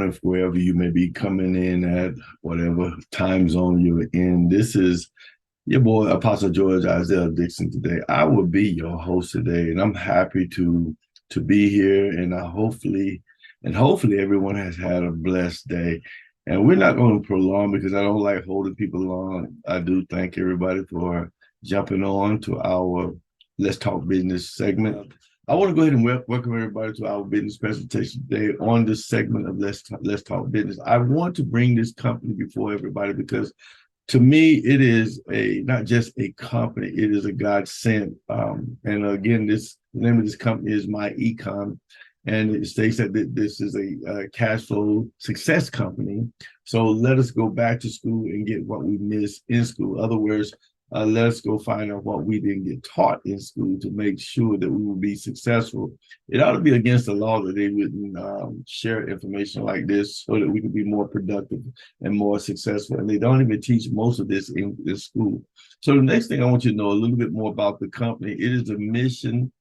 morning, wherever you may be coming in at, whatever time zone you're in. This is your boy, Apostle George Isaiah Dixon today. I will be your host today, and I'm happy to be here. And hopefully everyone has had a blessed day. And we're not going to prolong because I don't like holding people long. I do thank everybody for jumping on to our Let's Talk Business segment. I want to go ahead and welcome everybody to our business presentation today on this segment of Let's Talk Business. I want to bring this company before everybody because to me, it is not just a company, it is a God sent. And again, the name of this company is Myecon, and it states that this is a cash flow success company. So let us go back to school and get what we missed in school. In other words, let us go find out what we didn't get taught in school to make sure that we will be successful. It ought to be against the law that they wouldn't share information like this so that we can be more productive and more successful. And they don't even teach most of this in school. So the next thing I want you to know a little bit more about the company. It is a mission.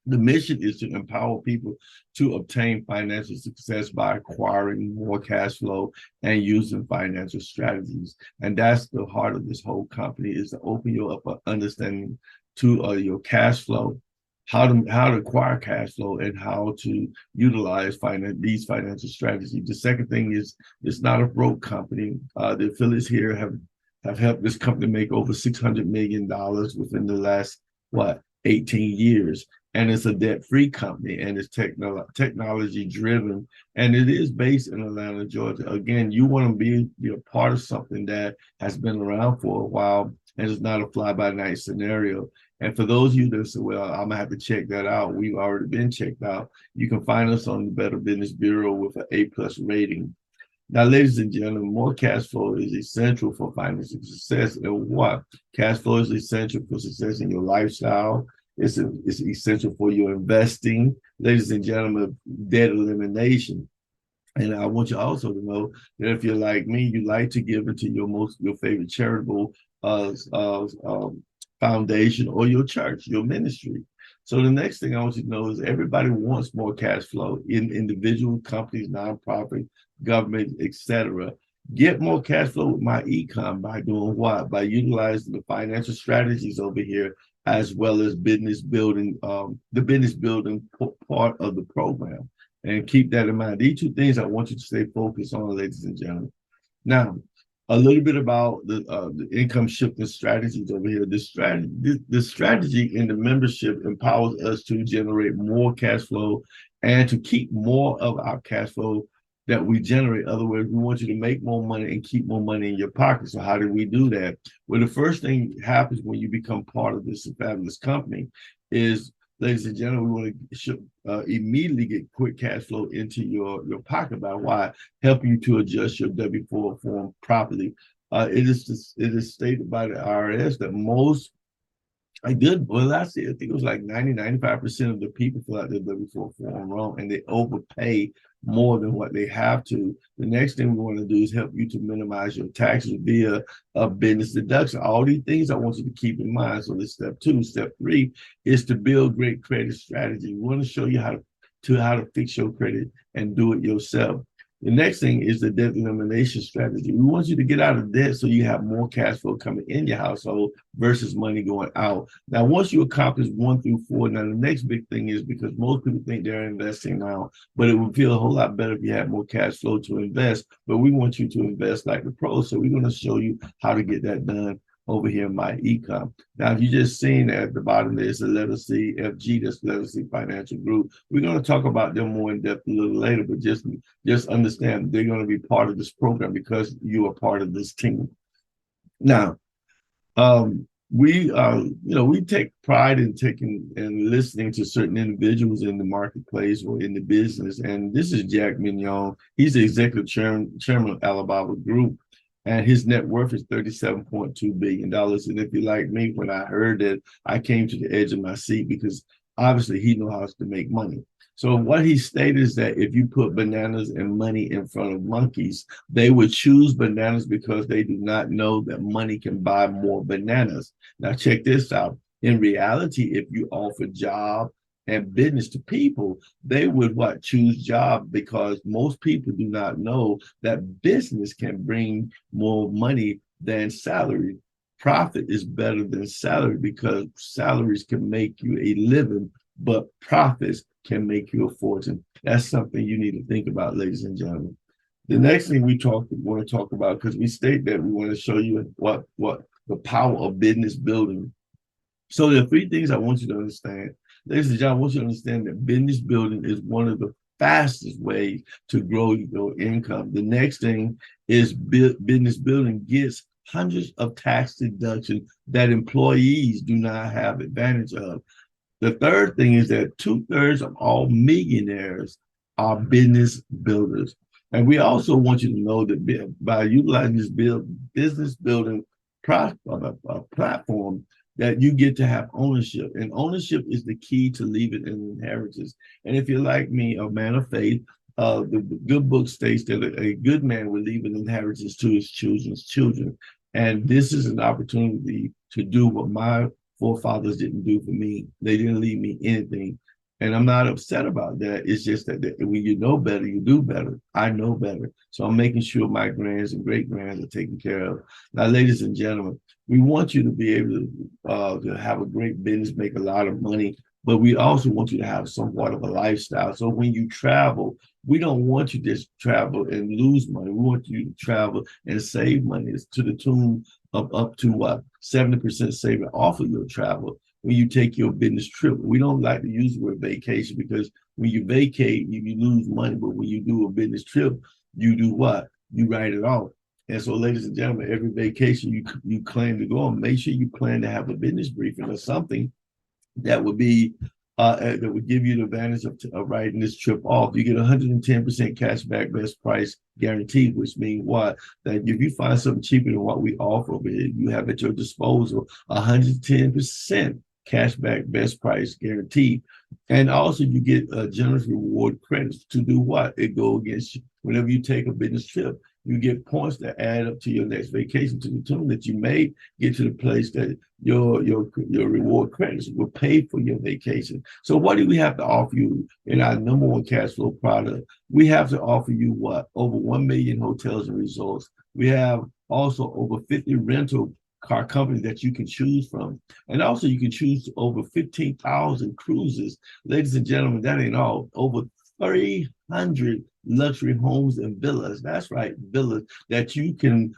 The mission is to empower people to obtain financial success by acquiring more cash flow and using financial strategies. And that's the heart of this whole company, is to open you up an understanding to your cash flow, how to acquire cash flow, and how to utilize these financial strategies. The second thing is it's not a broke company. The affiliates here have helped this company make over $600 million within the last 18 years. And it's a debt-free company, and it's technology driven, and it is based in Atlanta, Georgia. Again, you want to be a part of something that has been around for a while and it's not a fly-by-night scenario. And for those of you that say, well, I'm gonna have to check that out, we've already been checked out. You can find us on the Better Business Bureau with an A+ rating. Now, ladies and gentlemen, more cash flow is essential for financial success. And what? Cash flow is essential for success in your lifestyle. It's essential for your investing. Ladies and gentlemen, debt elimination. And I want you also to know that if you're like me, you like to give into your favorite charitable foundation or your church, your ministry. So the next thing I want you to know is everybody wants more cash flow in individual companies, nonprofit, government, etc. Get more cash flow with Myecon by doing what? By utilizing the financial strategies over here, as well as business building, the business building part of the program. And keep that in mind. These two things I want you to stay focused on, ladies and gentlemen. Now, a little bit about the income shifting strategies over here. The strategy in the membership empowers us to generate more cash flow and to keep more of our cash flow that we generate. In other words, we want you to make more money and keep more money in your pocket. So how do we do that? Well, the first thing happens when you become part of this fabulous company is, ladies and gentlemen, we want to immediately get quick cash flow into your pocket by why? Helping you to adjust your W-4 form properly. It is stated by the IRS that most I think it was like 95% of the people fill out their W-4 form wrong, and they overpay more than what they have to. The next thing we want to do is help you to minimize your taxes via a business deduction. All these things I want you to keep in mind. So this step 2. Step 3 is to build great credit strategy. We want to show you how to fix your credit and do it yourself. The next thing is the debt elimination strategy. We want you to get out of debt so you have more cash flow coming in your household versus money going out. Now, once you accomplish 1 through 4, now the next big thing is, because most people think they're investing now, but it would feel a whole lot better if you had more cash flow to invest. But we want you to invest like the pros. So we're going to show you how to get that done over here in Myecon. Now, if you just seen at the bottom, there's the letter C, FG, that's letter C Financial Group. We're going to talk about them more in depth a little later, but just understand they're going to be part of this program because you are part of this team. Now, we take pride in taking and listening to certain individuals in the marketplace or in the business. And this is Jack Mignon. He's the executive chairman of Alibaba Group. And his net worth is $37.2 billion. And if you're like me, when I heard that, I came to the edge of my seat because obviously he knows how to make money. So what he stated is that if you put bananas and money in front of monkeys, they would choose bananas because they do not know that money can buy more bananas. Now check this out. In reality, if you offer job and business to people, they would choose job, because most people do not know that business can bring more money than salary. Profit is better than salary, because salaries can make you a living, but profits can make you a fortune. That's something you need to think about, ladies and gentlemen. The next thing we want to talk about, because we state that we want to show you what the power of business building. So there are three things I want you to understand. Ladies and gentlemen, I want you to understand that business building is one of the fastest ways to grow your income. The next thing is business building gets hundreds of tax deductions that employees do not have advantage of. The third thing is that 2/3 of all millionaires are business builders. And we also want you to know that by utilizing this business building platform, that you get to have ownership. And ownership is the key to leaving an inheritance. And if you're like me, a man of faith, the good book states that a good man will leave an inheritance to his children's children. And this is an opportunity to do what my forefathers didn't do for me. They didn't leave me anything. And I'm not upset about that. It's just that when you know better, you do better. I know better. So I'm making sure my grands and great grands are taken care of. Now, ladies and gentlemen, we want you to be able to have a great business, make a lot of money, but we also want you to have somewhat of a lifestyle. So when you travel, we don't want you to just travel and lose money. We want you to travel and save money. It's to the tune of up to 70% saving off of your travel when you take your business trip. We don't like to use the word vacation, because when you vacate, you lose money. But when you do a business trip, you do what? You write it off. And so, ladies and gentlemen, every vacation you claim to go on, make sure you plan to have a business briefing or something that would be that would give you the advantage of writing this trip off. You get 110% cash back, best price guaranteed, which means what? That if you find something cheaper than what we offer, you have at your disposal 110% cash back, best price guaranteed. And also you get generous reward credits to do what? It go against you. Whenever you take a business trip, you get points that add up to your next vacation, to the tune that you may get to the place that your reward credits will pay for your vacation. So what do we have to offer you in our number one cash flow product? We have to offer you what? Over 1 million hotels and resorts. We have also over 50 rental car companies that you can choose from. And also you can choose over 15,000 cruises. Ladies and gentlemen, that ain't all. Over 300 luxury homes and villas. That's right, villas that you can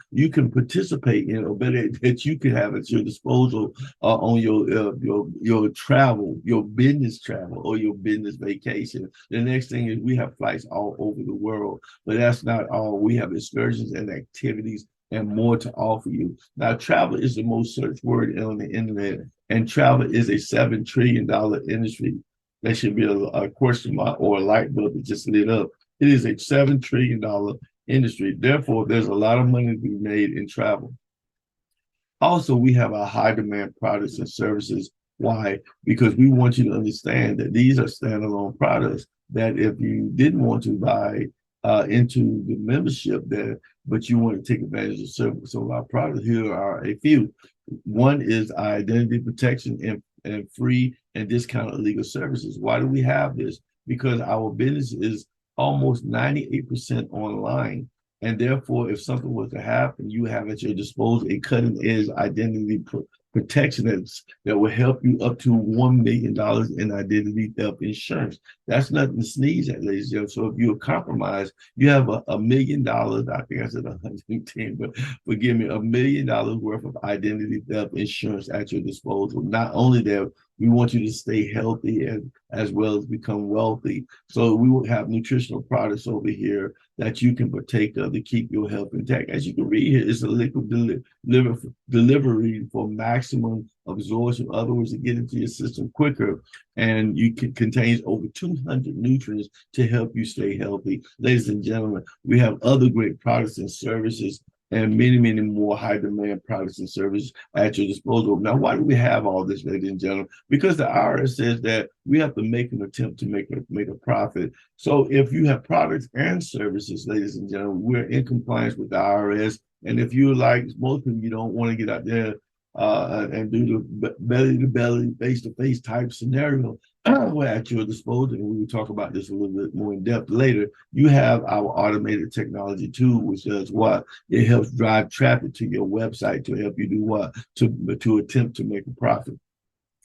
participate in, or better, that you can have at your disposal on your travel, your business travel, or your business vacation. The next thing is we have flights all over the world, but that's not all. We have excursions and activities and more to offer you. Now, travel is the most searched word on the internet, and travel is a $7 trillion industry. That should be a question mark or a light bulb that just lit up. It is a $7 trillion industry. Therefore, there's a lot of money to be made in travel. Also, we have our high demand products and services. Why? Because we want you to understand that these are standalone products that if you didn't want to buy into the membership there, but you want to take advantage of service of our products, here are a few. One is our identity protection and free and discounted legal services. Why do we have this? Because our business is almost 98% online. And therefore, if something was to happen, you have at your disposal a cutting edge identity protection that will help you up to $1 million in identity theft insurance. That's nothing to sneeze at, ladies and gentlemen. So if you're compromised, you have $1 million, I think I said 110, but forgive me, $1 million worth of identity theft insurance at your disposal. Not only that, we want you to stay healthy and as well as become wealthy. So we will have nutritional products over here that you can partake of to keep your health intact. As you can read here, it's a liquid delivery for maximum absorption. In other words, to get into your system quicker, and contains over 200 nutrients to help you stay healthy. Ladies and gentlemen, we have other great products and services and many, many more high demand products and services at your disposal. Now, why do we have all this, ladies and gentlemen? Because the IRS says that we have to make an attempt to make a profit. So if you have products and services, ladies and gentlemen, we're in compliance with the IRS. And if you're like most people, you don't want to get out there and do the belly to belly, face to face type scenario, we're at your disposal. And we will talk about this a little bit more in depth later. You have our automated technology tool, which does what? It helps drive traffic to your website to help you do what? To attempt to make a profit.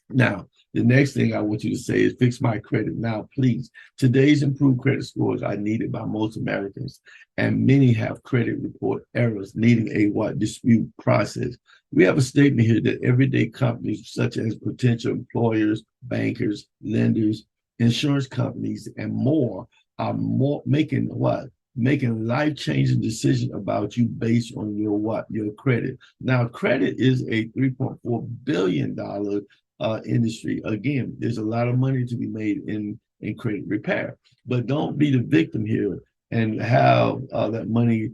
Now, the next thing I want you to say is fix my credit now, please. Today's improved credit scores are needed by most Americans, and many have credit report errors needing a what dispute process. We have a statement here that everyday companies such as potential employers, bankers, lenders, insurance companies, and more are more making what? Making life-changing decisions about you based on your what? Your credit. Now, credit is a $3.4 billion industry. Again, there's a lot of money to be made in credit repair, but don't be the victim here and have that money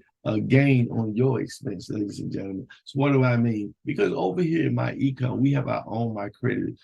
gain on your expense, ladies and gentlemen. So what do I mean? Because over here in Myecon, we have our own My Credit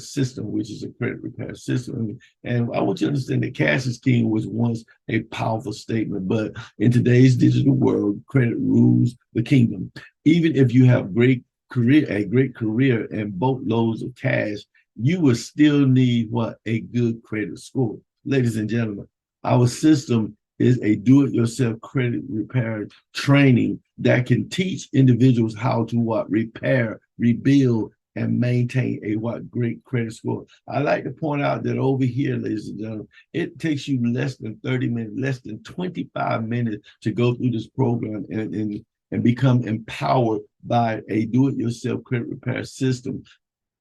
system, which is a credit repair system. And I want you to understand that cash is king was once a powerful statement, but in today's digital world, credit rules the kingdom. Even if you have a great career and boatloads of cash, you will still need what? A good credit score. Ladies and gentlemen, our system is a do-it-yourself credit repair training that can teach individuals how to what? Repair, rebuild, and maintain a what? Great credit score. I like to point out that over here, ladies and gentlemen, it takes you less than 30 minutes, less than 25 minutes to go through this program and become empowered by a do-it-yourself credit repair system.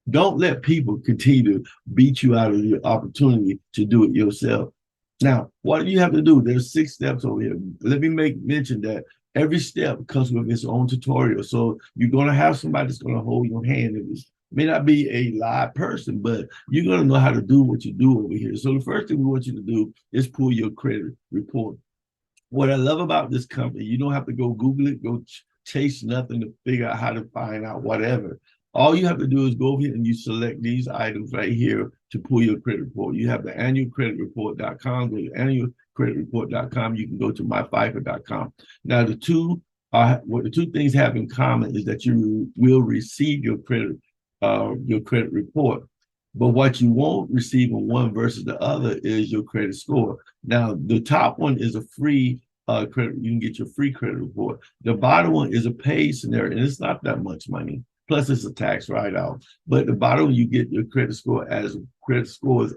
Don't let people continue to beat you out of your opportunity to do it yourself. Now, what do you have to do? There's 6 steps over here. Let me mention that every step comes with its own tutorial. So you're going to have somebody that's going to hold your hand in this. May not be a live person, but you're going to know how to do what you do over here. So the first thing we want you to do is pull your credit report. What I love about this company, you don't have to go Google it, go chase nothing to figure out how to find out whatever. All you have to do is go over here and you select these items right here to pull your credit report. You have the annualcreditreport.com, go to annualcreditreport.com. You can go to myfifer.com. Now, what the two things have in common is that you will receive your credit report. But what you won't receive in one versus the other is your credit score. Now, the top one is a free credit. You can get your free credit report. The bottom one is a paid scenario, and it's not that much money. Plus, it's a tax write-off. But the bottom, you get your credit scores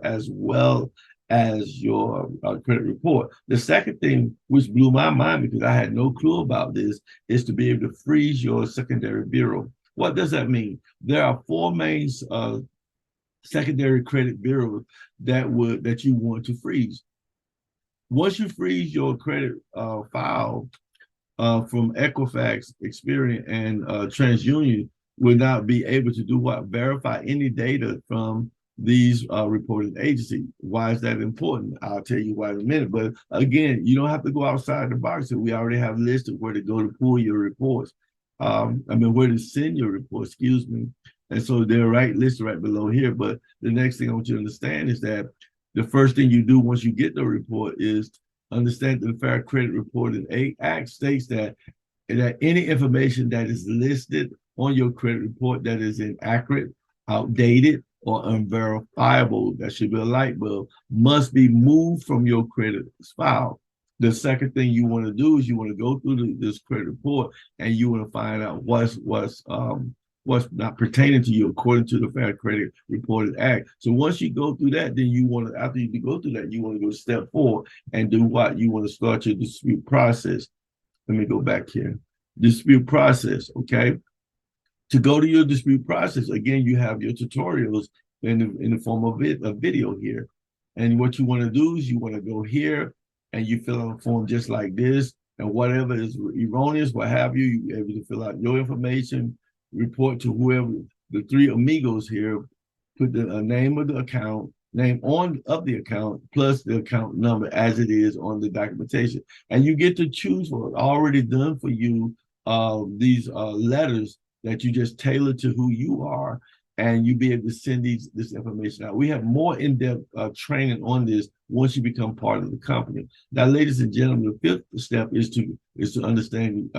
as well as your credit report. The second thing, which blew my mind because I had no clue about this, is to be able to freeze your secondary bureau. What does that mean? There are 4 main secondary credit bureaus that you want to freeze. Once you freeze your credit file from Equifax, Experian, and TransUnion, will not be able to do what? Verify any data from these reporting agencies. Why is that important? I'll tell you why in a minute. But again, you don't have to go outside the box. So we already have listed where to go to pull your reports. Where to send your reports, excuse me. And so they're listed right below here. But the next thing I want you to understand is that the first thing you do once you get the report is understand that the Fair Credit Reporting Act states that any information that is listed on your credit report that is inaccurate, outdated, or unverifiable, that should be a light bulb, must be moved from your credit file. The second thing you want to do is you want to go through this credit report and you want to find out what's not pertaining to you according to the Fair Credit Reporting Act. So once you go through that, then after you go through that, you want to go to step 4 and do what? You want to start your dispute process. Let me go back here. Dispute process, okay? To go to your dispute process, again, you have your tutorials in the form of a video here. And what you want to do is you want to go here and you fill out a form just like this. And whatever is erroneous, what have you, you're able to fill out your information, report to whoever, the 3 amigos here, put the name of the account, name of the account, plus the account number as it is on the documentation. And you get to choose for already done for you these letters that you just tailor to who you are, and you be able to send this information out. We have more in-depth training on this once you become part of the company. Now, ladies and gentlemen, the 5th step is to understand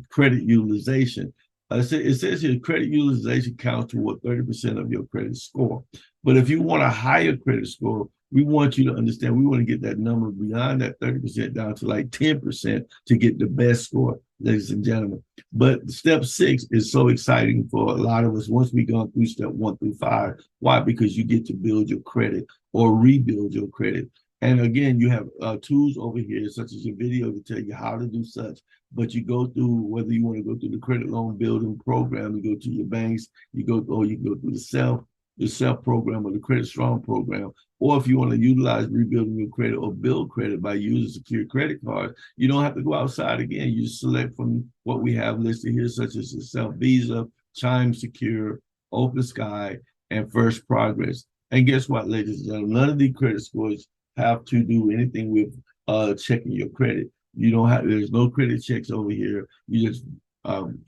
credit utilization. It says here credit utilization counts toward 30% of your credit score. But if you want a higher credit score, we want you to understand we want to get that number beyond that 30% down to like 10% to get the best score, ladies and gentlemen. But step 6 is so exciting for a lot of us once we gone through step 1 through 5. Why? Because you get to build your credit or rebuild your credit. And again, you have tools over here, such as your video, to tell you how to do such. But you go through, whether you want to go through the credit loan building program, you go to your banks, you can go through the self program or the Credit Strong program. Or if you want to utilize rebuilding your credit or build credit by using secure credit cards, you don't have to go outside again. You select from what we have listed here, such as the Self Visa, Chime Secure, Open Sky, and First Progress. And guess what, ladies and gentlemen? None of these credit scores have to do anything with checking your credit. You don't have, there's no credit checks over here. You just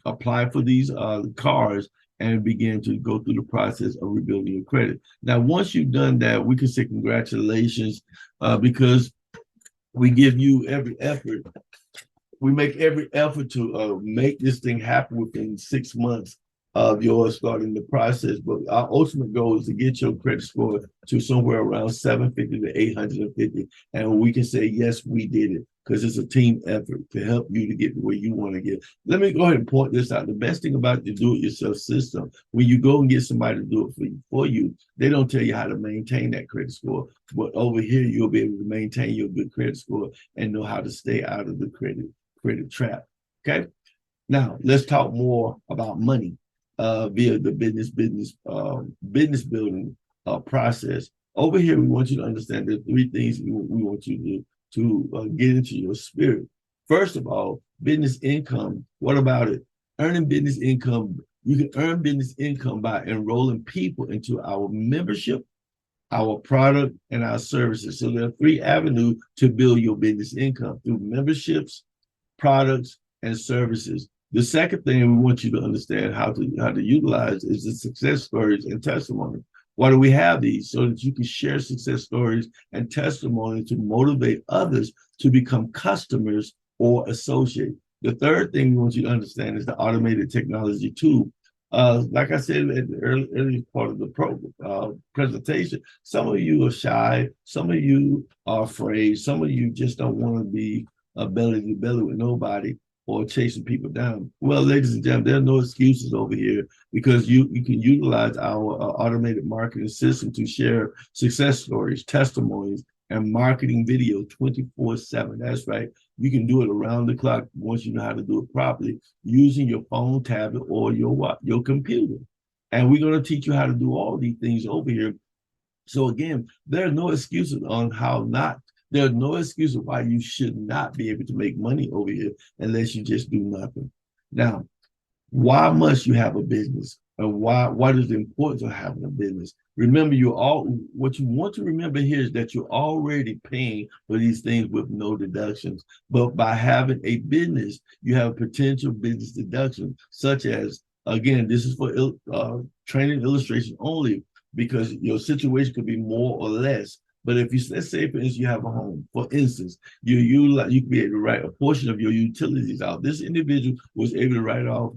apply for these cards and begin to go through the process of rebuilding your credit. Now, once you've done that, we can say congratulations because we give you every effort. We make every effort to make this thing happen within 6 months of your starting the process. But our ultimate goal is to get your credit score to somewhere around 750 to 850. And we can say, yes, we did it, because it's a team effort to help you to get where you want to get. Let me go ahead and point this out. The best thing about the do-it-yourself system, when you go and get somebody to do it for you, they don't tell you how to maintain that credit score. But over here, you'll be able to maintain your good credit score and know how to stay out of the credit trap. Okay? Now, let's talk more about money via the business building process. Over here, we want you to understand the 3 things we want you to get into your spirit. First of all, business income. What about it? Earning business income. You can earn business income by enrolling people into our membership, our product, and our services. So there are 3 avenues to build your business income: through memberships, products, and services. The second thing we want you to understand how to utilize is the success stories and testimony. Why do we have these? So that you can share success stories and testimony to motivate others to become customers or associates. The third thing we want you to understand is the automated technology tool. Like I said at the early part of the presentation, some of you are shy, some of you are afraid, some of you just don't want to be belly to belly with nobody or chasing people down. Well, ladies and gentlemen, there are no excuses over here, because you can utilize our automated marketing system to share success stories, testimonies, and marketing video 24/7. That's right. You can do it around the clock once you know how to do it properly using your phone, tablet, or your computer. And we're going to teach you how to do all these things over here. So again, there are no excuses on how not. There's no excuse why you should not be able to make money over here unless you just do nothing. Now, why must you have a business? And what is the importance of having a business? Remember, what you want to remember here is that you're already paying for these things with no deductions. But by having a business, you have potential business deductions, such as, again, this is for training illustration only, because your situation could be more or less. But if let's say, for instance, you have a home, for instance, you can be able to write a portion of your utilities out. This individual was able to write off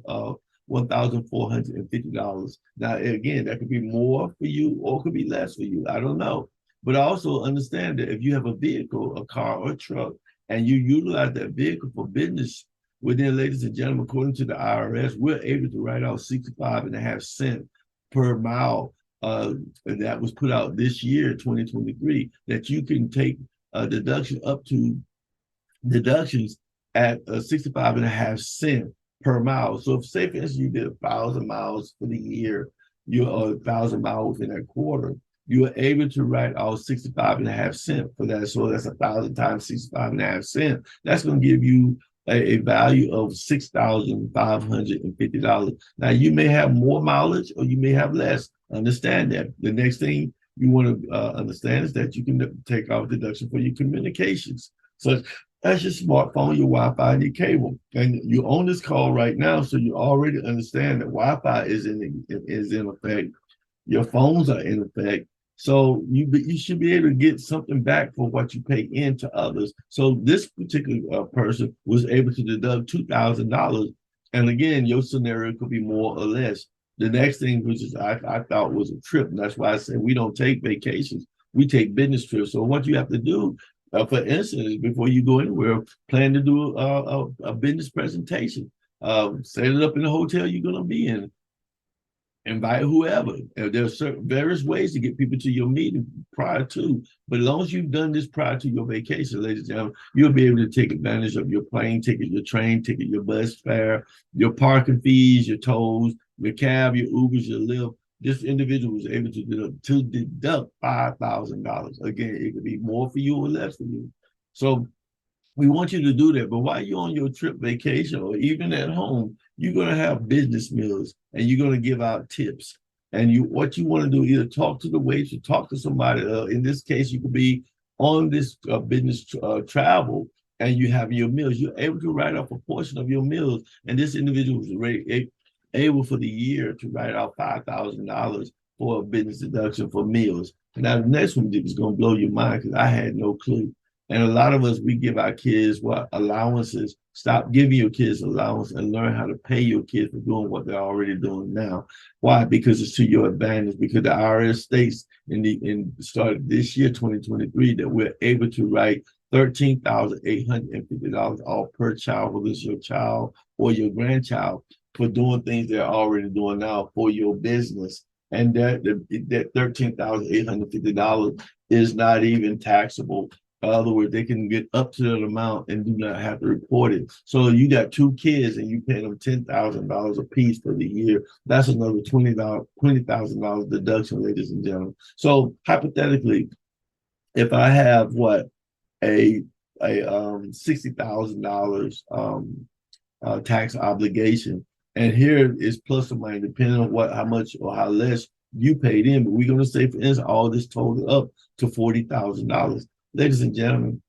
$1,450. Now, again, that could be more for you or it could be less for you. I don't know. But also understand that if you have a vehicle, a car or a truck, and you utilize that vehicle for business, well then, ladies and gentlemen, according to the IRS, we're able to write off 65.5 cents per mile. That was put out this year, 2023, that you can take a deduction up to deductions at 65.5 cents per mile. So if, say, for instance, you did 1,000 miles for the year, you're 1,000 miles within that quarter, you are able to write off 65.5 cents for that. So that's 1,000 times 65.5 cents. That's going to give you a value of $6,550. Now, you may have more mileage or you may have less. Understand that. The next thing you want to understand is that you can take off deduction for your communications. So that's your smartphone, your Wi-Fi, and your cable. And you own this call right now, so you already understand that Wi-Fi is in effect. Your phones are in effect. So you should be able to get something back for what you pay into others. So this particular person was able to deduct $2,000, And again, your scenario could be more or less. The next thing, which is I thought was a trip, and that's why I said we don't take vacations, we take business trips. So what you have to do, for instance, before you go anywhere, plan to do a business presentation. Set it up in the hotel you're going to be in. Invite whoever. There's certain various ways to get people to your meeting prior to, but as long as you've done this prior to your vacation, ladies and gentlemen, you'll be able to take advantage of your plane ticket, your train ticket, your bus fare, your parking fees, your tolls, your cab, your Ubers, your Lyft. This individual was able to deduct $5,000. Again, it could be more for you or less for you. So we want you to do that. But while you're on your trip vacation or even at home, you're going to have business meals and you're going to give out tips. And what you want to do, either talk to the waitress, talk to somebody. In this case, you could be on this business travel and you have your meals. You're able to write off a portion of your meals. And this individual was able for the year to write out $5,000 for a business deduction for meals. Now, the next one is going to blow your mind because I had no clue. And a lot of us, we give our kids what allowances. Stop giving your kids allowance and learn how to pay your kids for doing what they're already doing now. Why? Because it's to your advantage. Because the IRS states in started this year, 2023, that we're able to write $13,850 off per child, whether it's your child or your grandchild, for doing things they're already doing now for your business. And that $13,850 is not even taxable. In other words, they can get up to that amount and do not have to report it. So you got two kids and you pay them $10,000 a piece for the year. That's another $20,000 deduction, ladies and gentlemen. So hypothetically, if I have a $60,000 tax obligation, and here is plus or minus depending on how much or how less you paid in, but we're going to say, for instance, all this totaled up to $40,000. Ladies and gentlemen,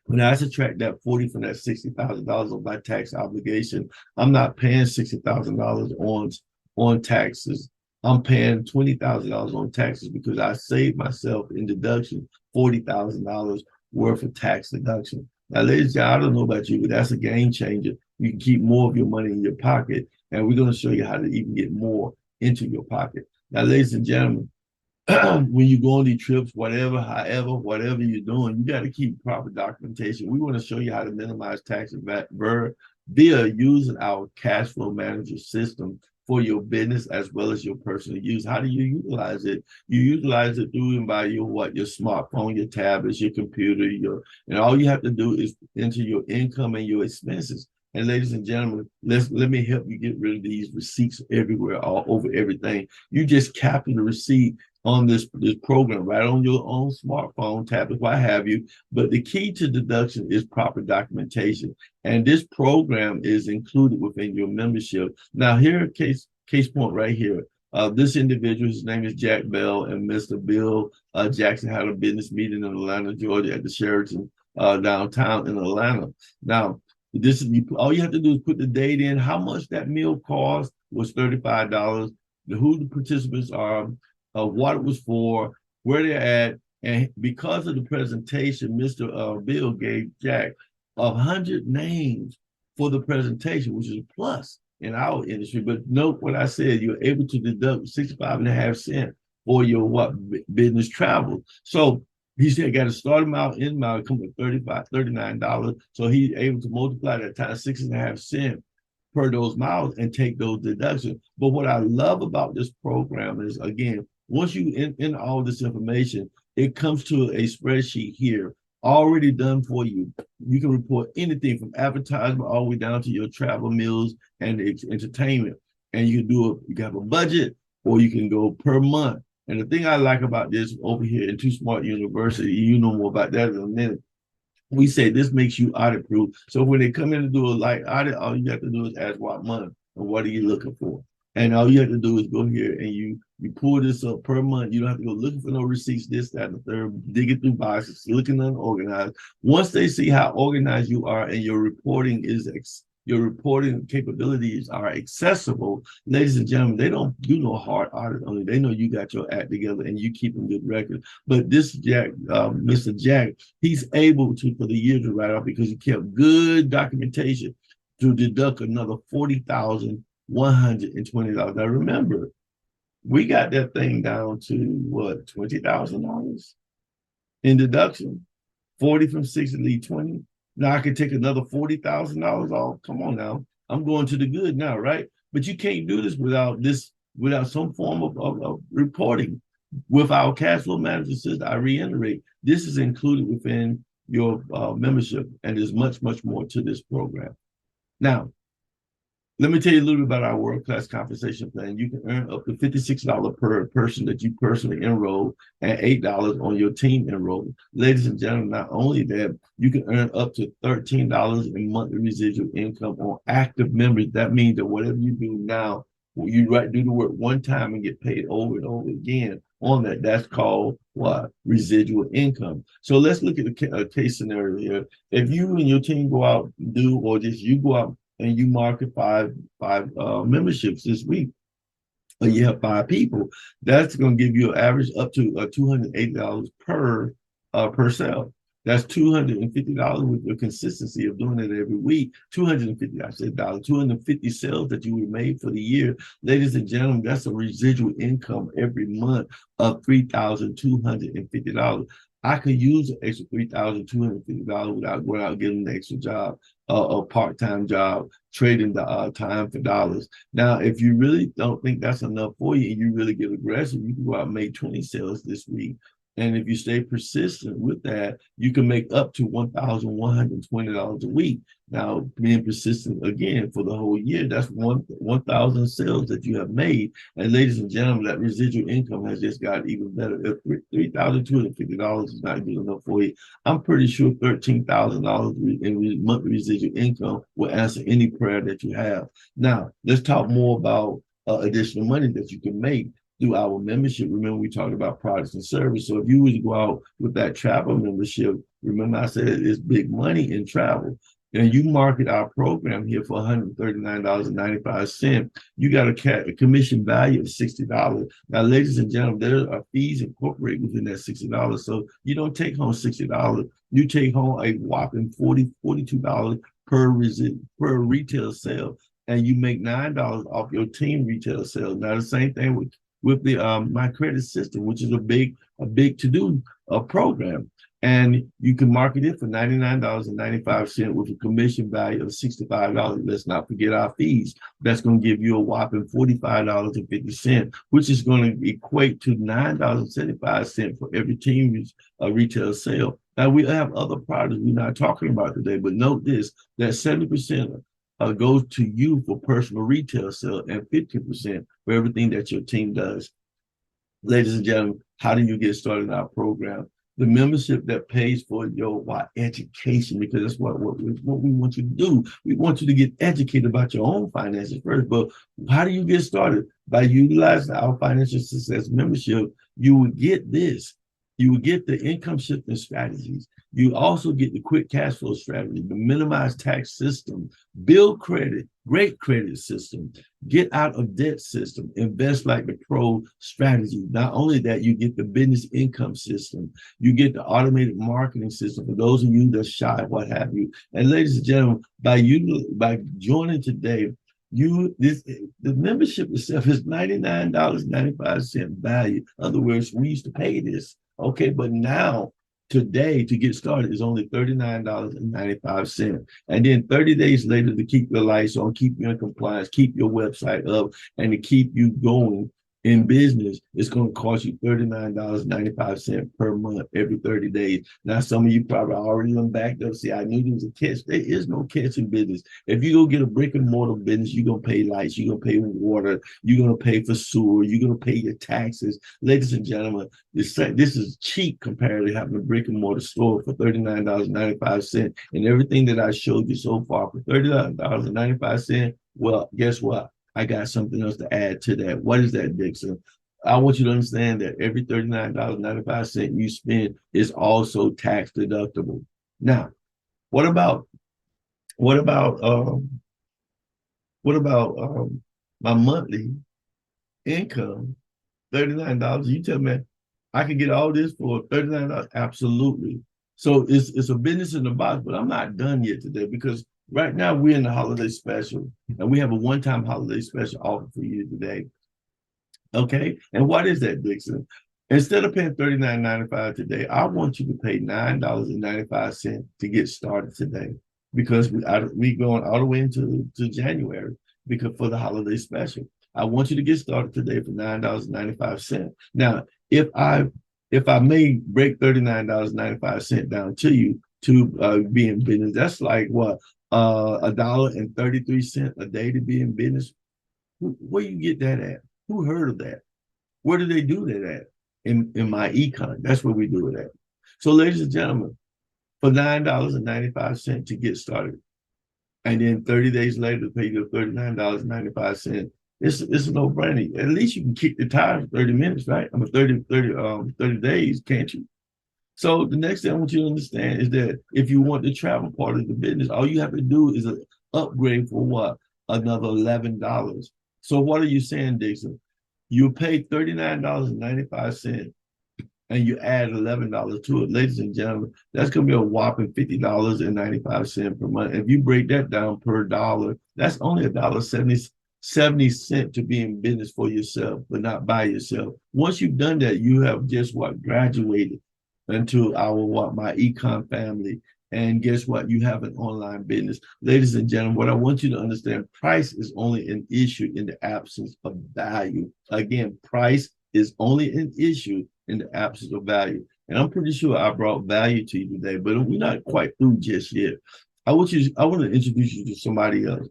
when I subtract that 40 from that $60,000 of my tax obligation, I'm not paying $60,000 on taxes. I'm paying $20,000 on taxes because I saved myself in deduction $40,000 worth of tax deduction. Now, ladies and gentlemen, I don't know about you, but that's a game changer. You can keep more of your money in your pocket, and we're going to show you how to even get more into your pocket. Now, ladies and gentlemen, when you go on these trips, whatever you're doing, you got to keep proper documentation. We want to show you how to minimize tax via using our cash flow manager system for your business as well as your personal use. How do you utilize it? You utilize it through by your smartphone, your tablets, your computer, and all you have to do is enter your income and your expenses. And ladies and gentlemen, let me help you get rid of these receipts everywhere, all over everything. You just capture the receipt on this program right on your own smartphone, tablet, what have you. But the key to deduction is proper documentation. And this program is included within your membership. Now, here, case point right here. This individual, his name is Jack Bell, and Mr. Bill Jackson had a business meeting in Atlanta, Georgia at the Sheraton downtown in Atlanta. Now, all you have to do is put the date in, how much that meal cost was $35, who the participants are, what it was for, where they're at. And because of the presentation, Mr. Bill gave Jack 100 names for the presentation, which is a plus in our industry. But note what I said, you're able to deduct 65.5 cents for your business travel. So he said, got to start him out in my come with $39. So he's able to multiply that times 6.5 cents per those miles and take those deductions. But what I love about this program is, again, once you in all this information, it comes to a spreadsheet here already done for you. You can report anything from advertisement all the way down to your travel, meals, and entertainment. And you can have a budget, or you can go per month. And the thing I like about this over here in Too Smart University, you know more about that in a minute. We say this makes you audit proof. So when they come in to do a light audit, all you have to do is ask what month and what are you looking for. And all you have to do is go here and you pull this up per month. You don't have to go looking for no receipts, this, that, and the third, digging through boxes, looking unorganized. Once they see how organized you are and your reporting capabilities are accessible, ladies and gentlemen, they don't do no hard audit on you. They know you got your act together and you keep a good record. But this Jack, Mr. Jack, he's able to, for the year, to write off because he kept good documentation to deduct another $40,120. Now remember, we got that thing down to what, $20,000 in deduction? 40 from 60 leave 20. Now I can take another $40,000 off. Come on now. I'm going to the good now, right? But you can't do this without some form of reporting. With our cash flow management system, I reiterate, this is included within your membership, and there's much, much more to this program. Now, let me tell you a little bit about our world-class compensation plan. You can earn up to $56 per person that you personally enroll and $8 on your team enroll. Ladies and gentlemen, not only that, you can earn up to $13 in monthly residual income on active members. That means that whatever you do now, you do the work one time and get paid over and over again on that. That's called what? Residual income. So let's look at a case scenario here. If you and your team go out and do, or just you go out and you market five memberships this week, or you have 5 people, that's going to give you an average up to $280 per sale. That's $250 with the consistency of doing it every week. 250, I said dollars, 250 sales that you would made for the year. Ladies and gentlemen, that's a residual income every month of $3,250. I could use an extra $3,250 without going out and getting an extra job, a part-time job, trading the time for dollars. Now, if you really don't think that's enough for you and you really get aggressive, you can go out and make 20 sales this week. And if you stay persistent with that, you can make up to $1,120 a week. Now, being persistent again for the whole year, that's 1,000 sales that you have made. And ladies and gentlemen, that residual income has just got even better. If $3,250 is not good enough for you, I'm pretty sure $13,000 in monthly residual income will answer any prayer that you have. Now, let's talk more about additional money that you can make through our membership. Remember, we talked about products and service. So if you would go out with that travel membership, remember I said it's big money in travel, and you market our program here for $139.95, you got a commission value of $60. Now, ladies and gentlemen, there are fees incorporated within that $60. So you don't take home $60. You take home a whopping $42 per retail sale, and you make $9 off your team retail sales. Now, the same thing with the My Credit System, which is a big to-do program. And you can market it for $99.95 with a commission value of $65. Let's not forget our fees. That's going to give you a whopping $45.50, which is going to equate to $9.75 for every team retail sale. Now, we have other products we're not talking about today, but note this, that 70% goes to you for personal retail sale and 50% for everything that your team does. Ladies and gentlemen, how do you get started in our program? The membership that pays for your education, because that's what we want you to do. We want you to get educated about your own finances first. But how do you get started? By utilizing our financial success membership, you would get this. You will get the income shifting strategies. You also get the quick cash flow strategy, the minimized tax system, build credit, great credit system, get out of debt system, invest like the pro strategy. Not only that, you get the business income system, you get the automated marketing system for those of you that shy, what have you. And ladies and gentlemen, by joining today, the membership itself is $99.95 value. In other words, we used to pay this. Okay, but now, today, to get started is only $39.95. And then 30 days later, to keep your lights on, keep you in compliance, keep your website up, and to keep you going in business, it's going to cost you $39.95 per month every 30 days. Now, some of you probably already done backed up. See, I knew there was a catch. There is no catch in business. If you go get a brick and mortar business, you're going to pay lights, you're going to pay water, you're going to pay for sewer, you're going to pay your taxes. Ladies and gentlemen, this is cheap compared to having a brick and mortar store for $39.95. And everything that I showed you so far for $39.95, well, guess what? I got something else to add to that. What is that, Dixon? I want you to understand that every $39.95 you spend is also tax deductible. Now, what about my monthly income? $39. You tell me I can get all this for $39? Absolutely. So it's a business in the box, but I'm not done yet today, because Right now, we're in the holiday special, and we have a one-time holiday special offer for you today. Okay. And what is that, Dixon? Instead of paying $39.95 today, I want you to pay $9.95 to get started today because we going all the way into January because for the holiday special. I want you to get started today for $9.95. Now, if I may break $39.95 down to you to be in business, that's like what $1.33 a day to be in business. Where you get that at? Who heard of that? Where do they do that at? In Myecon. That's where we do it at. So, ladies and gentlemen, for $9.95 to get started, and then 30 days later to pay you $39.95, it's a no-brainer. At least you can kick the tires 30 minutes, right? I mean 30 days, can't you? So the next thing I want you to understand is that if you want the travel part of the business, all you have to do is an upgrade for what? Another $11. So what are you saying, Dixon? You pay $39.95 and you add $11 to it. Ladies and gentlemen, that's going to be a whopping $50.95 per month. If you break that down per dollar, that's only $1.70 to be in business for yourself, but not by yourself. Once you've done that, you have just graduated into our Myecon family. And guess what? You have an online business. Ladies and gentlemen, what I want you to understand, price is only an issue in the absence of value. Again, price is only an issue in the absence of value. And I'm pretty sure I brought value to you today, but we're not quite through just yet. I want to introduce you to somebody else,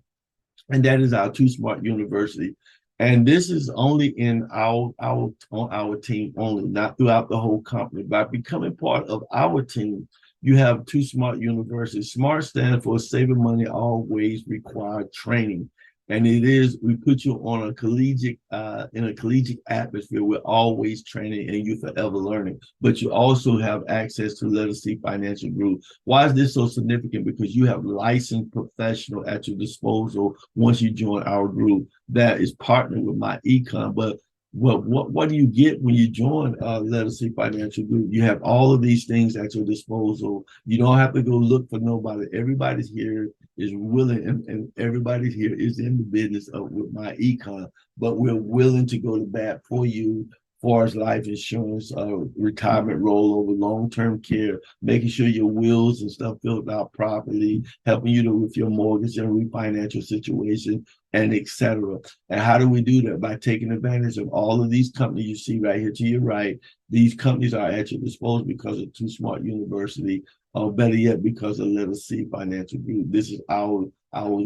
and that is our Too Smart University. And this is only in on our team only, not throughout the whole company. By becoming part of our team, you have Too Smart University. SMART stands for Saving Money Always Required Training. And we put you on in a collegiate atmosphere. We're always training and you're forever learning. But you also have access to Literacy Financial Group. Why is this so significant? Because you have licensed professional at your disposal once you join our group that is partnered with Myecon. But what do you get when you join Literacy Financial Group? You have all of these things at your disposal. You don't have to go look for nobody. Everybody's here is willing, and everybody here is in the business with Myecon, but we're willing to go to bat for you far as life insurance, retirement rollover, long-term care, making sure your wills and stuff filled out properly, helping you with your mortgage and refinancial situation, and etc. And how do we do that? By taking advantage of all of these companies you see right here to your right. These companies are at your disposal because of Too Smart University, or better yet, because of Literacy Financial Group. This is our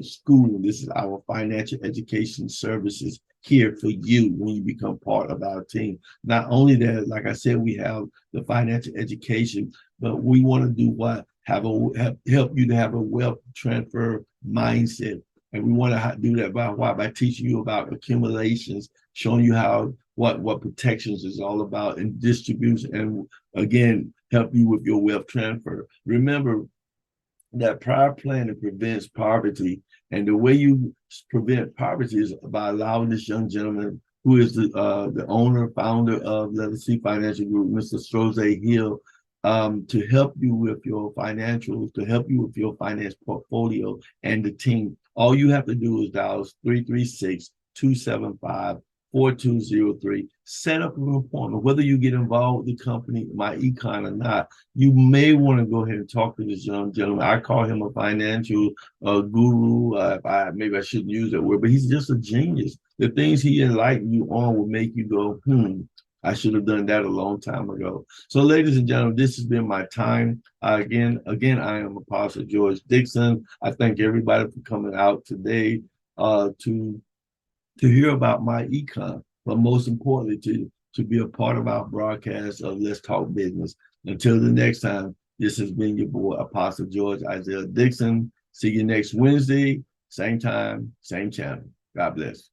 schooling. This is our financial education services here for you when you become part of our team. Not only that, like I said, we have the financial education, but we want to do what? Help you to have a wealth transfer mindset. And we want to do that by teaching you about accumulations, showing you what protections is all about, and distribution, and again, help you with your wealth transfer. Remember that prior planning prevents poverty. And the way you prevent poverty is by allowing this young gentleman, who is the owner, founder of Legacy Financial Group, Mr. Stroze Hill, to help you with your financials, to help you with your finance portfolio and the team. All you have to do is dial 336-275-4203. Set up an appointment. Whether you get involved with the company, Myecon or not, you may want to go ahead and talk to this young gentleman. I call him a financial guru. Maybe I shouldn't use that word, but he's just a genius. The things he enlightened you on will make you go, I should have done that a long time ago. So, ladies and gentlemen, this has been my time. Again, I am Apostle George Dixon. I thank everybody for coming out today to hear about Myecon, but most importantly, to be a part of our broadcast of Let's Talk Business. Until the next time, this has been your boy, Apostle George Isaiah Dixon. See you next Wednesday, same time, same channel. God bless.